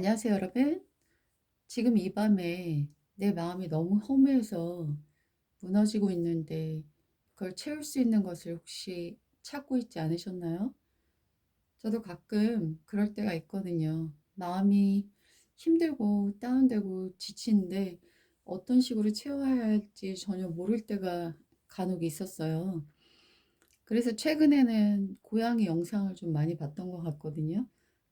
안녕하세요, 여러분. 지금 이 밤에 내 마음이 너무 허무해서 무너지고 있는데 그걸 채울 수 있는 것을 혹시 찾고 있지 않으셨나요? 저도 가끔 그럴 때가 있거든요. 마음이 힘들고 다운되고 지치는데 어떤 식으로 채워야 할지 전혀 모를 때가 간혹 있었어요. 그래서 최근에는 고양이 영상을 좀 많이 봤던 것 같거든요.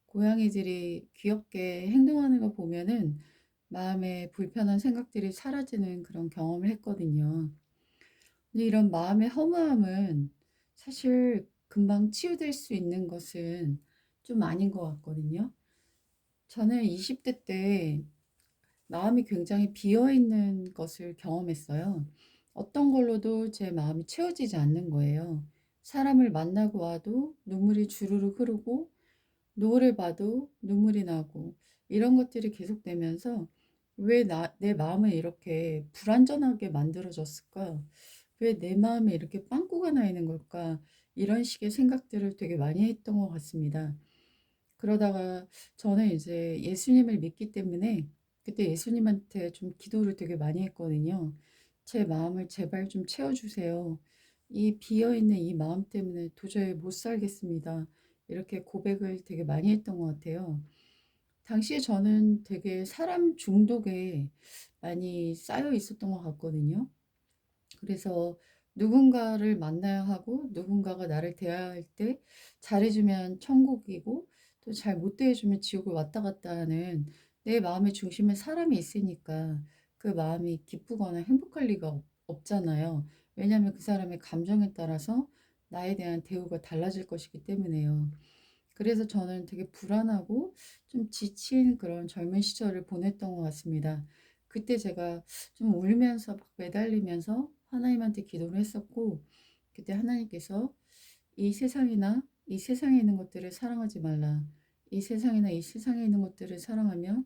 고양이들이 귀엽게 행동하는 거 보면은 마음에 불편한 생각들이 사라지는 그런 경험을 했거든요. 근데 이런 마음의 허무함은 사실 금방 치유될 수 있는 것은 좀 아닌 것 같거든요. 저는 20대 때 마음이 굉장히 비어 있는 것을 경험했어요. 어떤 걸로도 제 마음이 채워지지 않는 거예요. 사람을 만나고 와도 눈물이 주르륵 흐르고 노을을 봐도 눈물이 나고 이런 것들이 계속되면서 '왜 내 마음을 이렇게 불완전하게 만들어졌을까? 왜 내 마음에 이렇게 빵꾸가 나 있는 걸까?' 이런 식의 생각들을 되게 많이 했던 것 같습니다. 그러다가 저는 이제 예수님을 믿기 때문에 그때 예수님한테 좀 기도를 되게 많이 했거든요. "제 마음을 제발 좀 채워 주세요. 이 비어 있는 이 마음 때문에 도저히 못 살겠습니다." 이렇게 고백을 되게 많이 했던 것 같아요. 당시에 저는 되게 사람 중독에 많이 쌓여 있었던 것 같거든요. 그래서 누군가를 만나야 하고 누군가가 나를 대할 때 잘해주면 천국이고 또 잘 못 대해주면 지옥을 왔다 갔다 하는 내 마음의 중심에 사람이 있으니까 그 마음이 기쁘거나 행복할 리가 없잖아요. 왜냐하면 그 사람의 감정에 따라서 나에 대한 대우가 달라질 것이기 때문에요. 그래서 저는 되게 불안하고 좀 지친 그런 젊은 시절을 보냈던 것 같습니다. 그때 제가 좀 울면서 막 매달리면서 하나님한테 기도를 했었고, 그때 하나님께서 이 세상이나 이 세상에 있는 것들을 사랑하지 말라. 이 세상이나 이 세상에 있는 것들을 사랑하면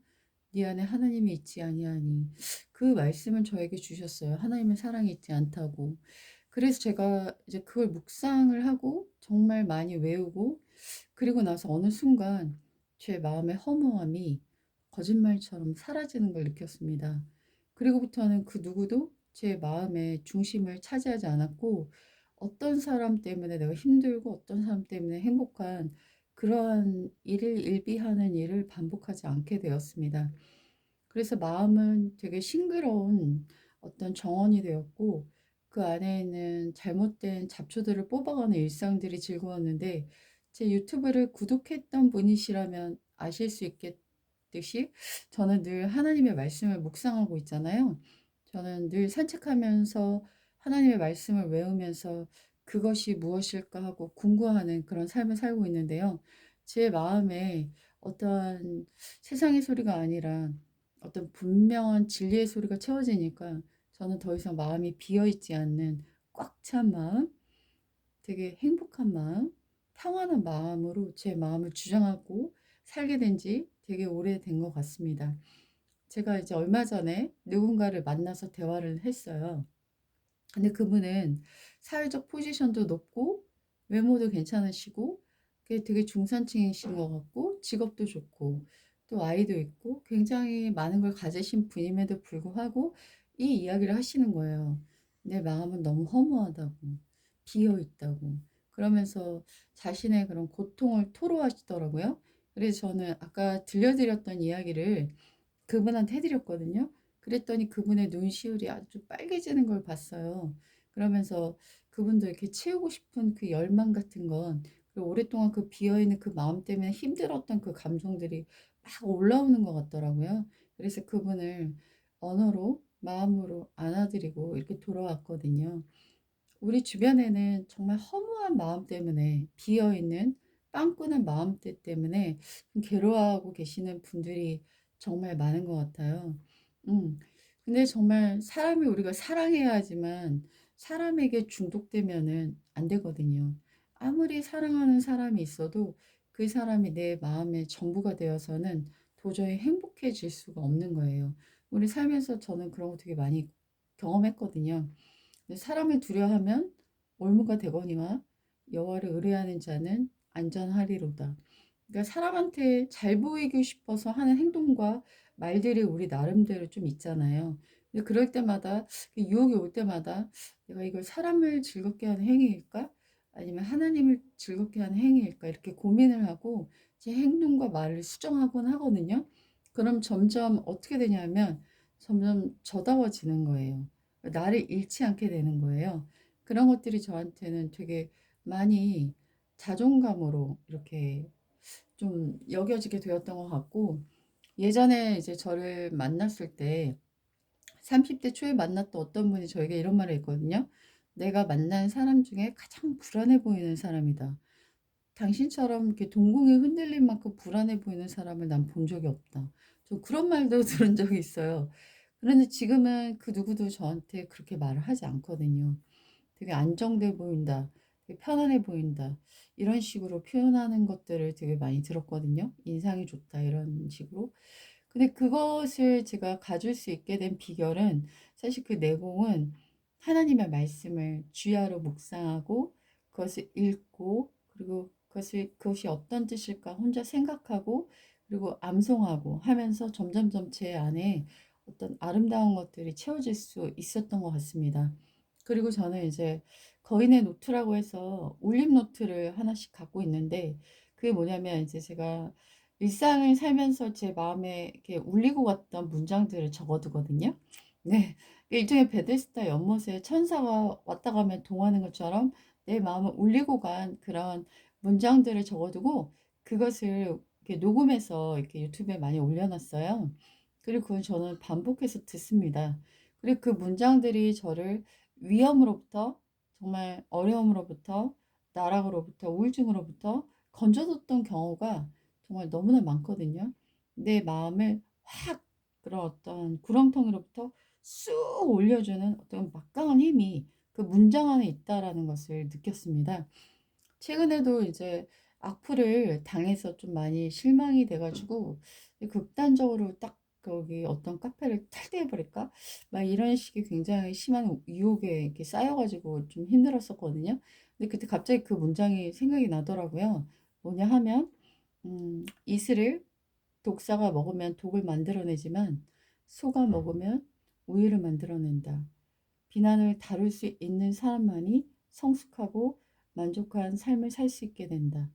네 안에 하나님이 있지 아니하니. 그 말씀을 저에게 주셨어요. 하나님의 사랑이 있지 않다고. 그래서 제가 이제 그걸 묵상을 하고 정말 많이 외우고 그리고 나서 어느 순간 제 마음의 허무함이 거짓말처럼 사라지는 걸 느꼈습니다. 그리고부터는 그 누구도 제 마음의 중심을 차지하지 않았고 어떤 사람 때문에 내가 힘들고 어떤 사람 때문에 행복한 그러한 일을 일비하는 일을 반복하지 않게 되었습니다. 그래서 마음은 되게 싱그러운 어떤 정원이 되었고 그 안에 있는 잘못된 잡초들을 뽑아가는 일상들이 즐거웠는데 제 유튜브를 구독했던 분이시라면 아실 수 있겠듯이 저는 늘 하나님의 말씀을 묵상하고 있잖아요. 저는 늘 산책하면서 하나님의 말씀을 외우면서 그것이 무엇일까 하고 궁금해하는 그런 삶을 살고 있는데요. 제 마음에 어떠한 세상의 소리가 아니라 어떤 분명한 진리의 소리가 채워지니까 저는 더 이상 마음이 비어 있지 않는 꽉 찬 마음, 되게 행복한 마음, 평안한 마음으로 제 마음을 주장하고 살게 된 지 되게 오래된 것 같습니다. 제가 이제 얼마 전에 누군가를 만나서 대화를 했어요. 근데 그분은 사회적 포지션도 높고 외모도 괜찮으시고 되게 중산층이신 것 같고 직업도 좋고 또 아이도 있고 굉장히 많은 걸 가지신 분임에도 불구하고 이 이야기를 하시는 거예요. 내 마음은 너무 허무하다고, 비어 있다고. 그러면서 자신의 그런 고통을 토로하시더라고요. 그래서 저는 아까 들려드렸던 이야기를 그분한테 해 드렸거든요. 그랬더니 그분의 눈시울이 아주 빨개지는 걸 봤어요. 그러면서 그분도 이렇게 채우고 싶은 그 열망 같은 건 그리고 오랫동안 그 비어 있는 그 마음 때문에 힘들었던 그 감정들이 막 올라오는 것 같더라고요. 그래서 그분을 언어로 마음으로 안아드리고 이렇게 돌아왔거든요. 우리 주변에는 정말 허무한 마음 때문에 비어 있는 빵꾸난 마음들 때문에 좀 괴로워하고 계시는 분들이 정말 많은 것 같아요. 음. 근데 정말 사람이 우리가 사랑해야 하지만 사람에게 중독되면은 안 되거든요. 아무리 사랑하는 사람이 있어도 그 사람이 내 마음의 전부가 되어서는 도저히 행복해질 수가 없는 거예요. 우리 살면서 저는 그런 거 되게 많이 경험했거든요. 사람을 두려워하면 올무가 되거니와 여호와를 의뢰하는 자는 안전하리로다. 그러니까 사람한테 잘 보이고 싶어서 하는 행동과 말들이 우리 나름대로 좀 있잖아요. 근데 그럴 때마다 그 유혹이 올 때마다 '내가 이걸 사람을 즐겁게 하는 행위일까? 아니면 하나님을 즐겁게 하는 행위일까?' 이렇게 고민을 하고 제 행동과 말을 수정하곤 하거든요. 그럼 점점 어떻게 되냐면 점점 저다워지는 거예요. 나를 잃지 않게 되는 거예요. 그런 것들이 저한테는 되게 많이 자존감으로 이렇게 좀 여겨지게 되었던 것 같고, 예전에 이제 저를 만났을 때 30대 초에 만났던 어떤 분이 저에게 이런 말을 했거든요. "내가 만난 사람 중에 가장 불안해 보이는 사람이다. 당신처럼 이렇게 동공이 흔들릴 만큼 불안해 보이는 사람을 난 본 적이 없다." 저 그런 말도 들은 적이 있어요. 그런데 지금은 그 누구도 저한테 그렇게 말을 하지 않거든요. 되게 안정돼 보인다. 되게 편안해 보인다. 이런 식으로 표현하는 것들을 되게 많이 들었거든요. 인상이 좋다 이런 식으로. 근데 그것을 제가 가질 수 있게 된 비결은 사실 그 내공은 하나님의 말씀을 주야로 묵상하고 그것을 읽고 그리고 그것이 어떤 뜻일까 혼자 생각하고 그리고 암송하고 하면서 점점점 제 안에 어떤 아름다운 것들이 채워질 수 있었던 것 같습니다. 그리고 저는 이제 거인의 노트라고 해서 울림 노트를 하나씩 갖고 있는데, 그게 뭐냐면 이제 제가 일상을 살면서 제 마음에 이렇게 울리고 갔던 문장들을 적어두거든요. 네. 일종의 베데스다 연못에 천사가 왔다 가면 동하는 것처럼 내 마음을 울리고 간 그런 문장들을 적어두고 그것을 이렇게 녹음해서 이렇게 유튜브에 많이 올려놨어요. 그리고 그건 저는 반복해서 듣습니다. 그리고 그 문장들이 저를 위험으로부터, 정말 어려움으로부터, 나락으로부터, 우울증으로부터 건져줬던 경우가 정말 너무나 많거든요. 내 마음을 확 그런 어떤 구렁텅이로부터 쑥 올려주는 어떤 막강한 힘이 그 문장 안에 있다라는 것을 느꼈습니다. 최근에도 이제 악플을 당해서 좀 많이 실망이 돼 가지고 극단적으로 딱 거기 어떤 카페를 탈퇴해 버릴까? 막 이런 식의 굉장히 심한 유혹에 이렇게 쌓여 가지고 좀 힘들었었거든요. 근데 그때 갑자기 그 문장이 생각이 나더라고요. 뭐냐 하면 "이슬을 독사가 먹으면 독을 만들어내지만 소가 먹으면 우유를 만들어낸다. 비난을 다룰 수 있는 사람만이 성숙하고 만족한 삶을 살 수 있게 된다.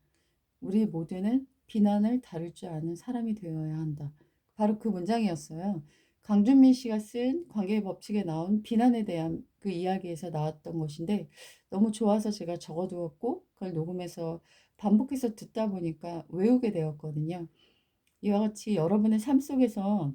우리 모두는 비난을 다룰 줄 아는 사람이 되어야 한다." 바로 그 문장이었어요. 강준민 씨가 쓴 관계의 법칙에 나온 비난에 대한 그 이야기에서 나왔던 것인데 너무 좋아서 제가 적어두었고 그걸 녹음해서 반복해서 듣다 보니까 외우게 되었거든요. 이와 같이 여러분의 삶 속에서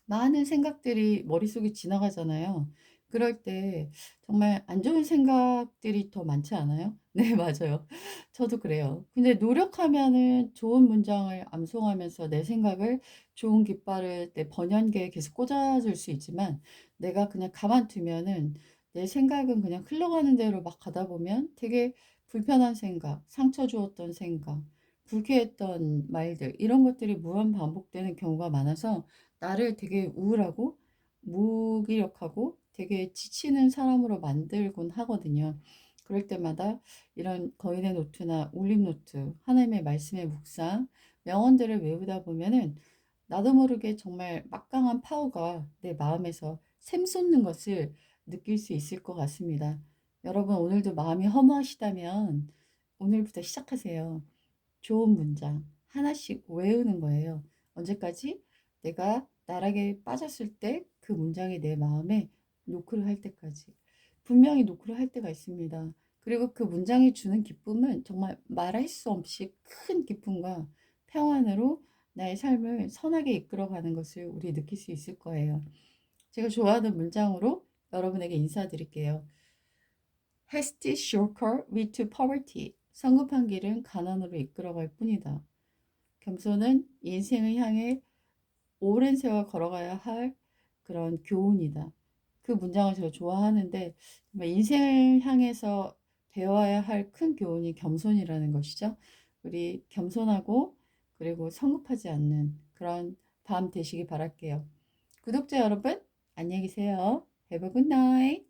많은 생각들이 머릿속에 지나가잖아요. 그럴 때 정말 안 좋은 생각들이 더 많지 않아요? 네, 맞아요. 저도 그래요. 근데 노력하면은 좋은 문장을 암송하면서 내 생각을 좋은 깃발을 내 번연계에 계속 꽂아줄 수 있지만 내가 그냥 가만두면은 내 생각은 그냥 흘러가는 대로 막 가다 보면 되게 불편한 생각, 상처 주었던 생각, 불쾌했던 말들 이런 것들이 무한 반복되는 경우가 많아서 나를 되게 우울하고 무기력하고 되게 지치는 사람으로 만들곤 하거든요. 그럴 때마다 이런 거인의 노트나 울림 노트, 하나님의 말씀의 묵상, 명언들을 외우다 보면은 나도 모르게 정말 막강한 파워가 내 마음에서 샘솟는 것을 느낄 수 있을 것 같습니다. 여러분 오늘도 마음이 허무하시다면 오늘부터 시작하세요. 좋은 문장 하나씩 외우는 거예요. 언제까지? 내가 나락에 빠졌을 때 그 문장이 내 마음에 노크를 할 때까지. 분명히 노크를 할 때가 있습니다. 그리고 그 문장이 주는 기쁨은 정말 말할 수 없이 큰 기쁨과 평안으로 나의 삶을 선하게 이끌어가는 것을 우리 느낄 수 있을 거예요. 제가 좋아하는 문장으로 여러분에게 인사드릴게요. Haste is shortcut lead to poverty. 성급한 길은 가난으로 이끌어갈 뿐이다. 겸손은 인생을 향해 오랜 세월 걸어가야 할 그런 교훈이다. 그 문장을 제가 좋아하는데 정말 인생을 향해서 배워야 할 큰 교훈이 겸손이라는 것이죠. 우리 겸손하고 그리고 성급하지 않는 그런 밤 되시기 바랄게요. 구독자 여러분, 안녕히 계세요. Have a good night.